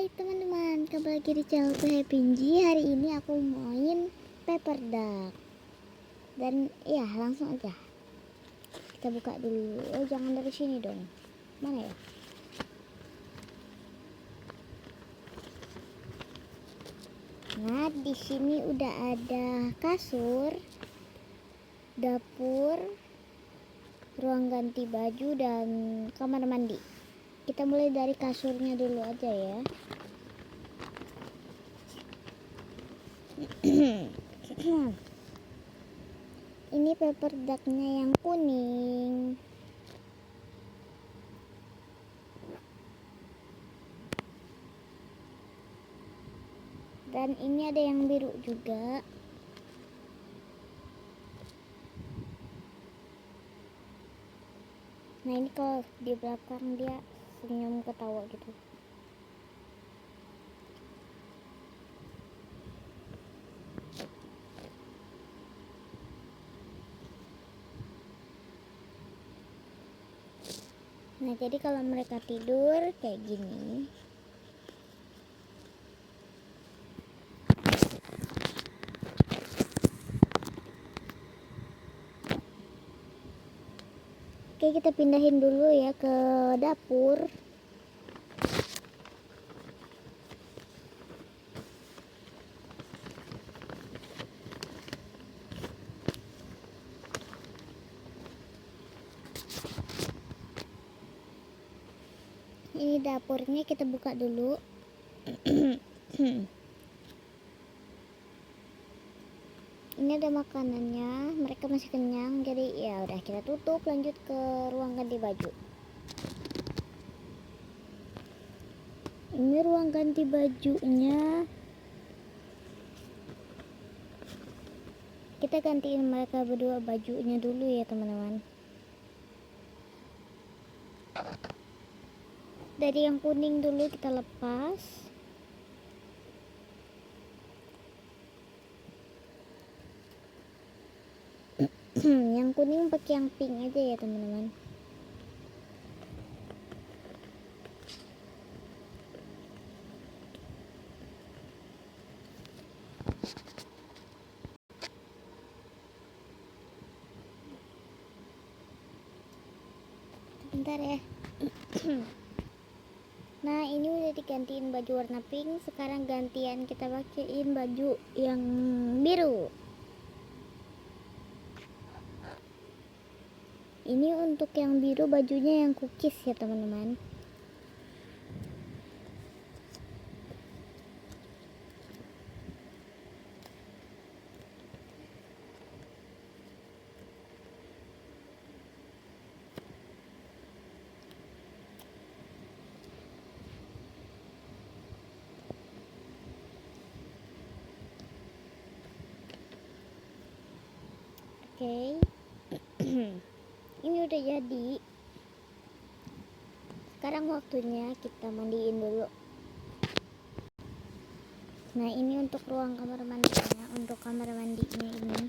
Hai teman-teman, kembali lagi di channel Happy. Hari ini aku main Paper Duck. Dan ya langsung aja kita buka dulu. Oh jangan dari sini dong. Mana ya? Nah di sini udah ada kasur, dapur, ruang ganti baju dan kamar mandi. Kita mulai dari kasurnya dulu aja ya. Ini paper ducknya yang kuning. Dan ini ada yang biru juga. Nah ini kalau di belakang dia senyum ketawa gitu. Nah jadi kalau mereka tidur kayak gini. Oke kita pindahin dulu ya ke dapur. Ini dapurnya kita buka dulu. Ini ada makanannya, mereka masih kenyang, jadi ya udah kita tutup, lanjut ke ruang ganti baju. Ini ruang ganti bajunya. Kita gantiin mereka berdua bajunya dulu ya teman-teman. Dari yang kuning dulu kita lepas. Yang kuning pakai yang pink aja ya teman-teman. Bentar ya. Nah ini udah digantiin baju warna pink. Sekarang gantian kita pakein baju yang biru. Ini untuk yang biru bajunya yang cookies ya teman-teman. Oke. Ini udah jadi. Sekarang waktunya kita mandiin dulu. Nah ini untuk ruang kamar mandinya. Untuk kamar mandinya ini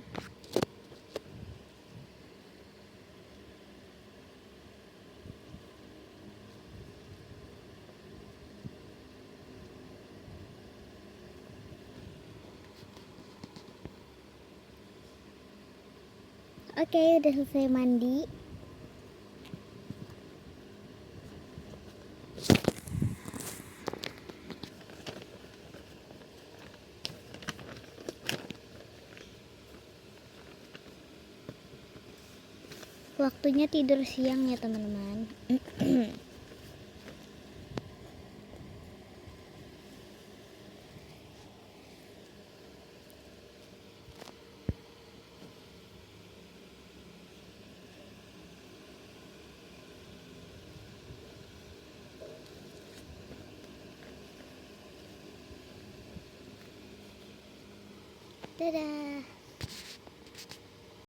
oke, udah selesai mandi. Waktunya tidur siang ya teman-teman. Dadah.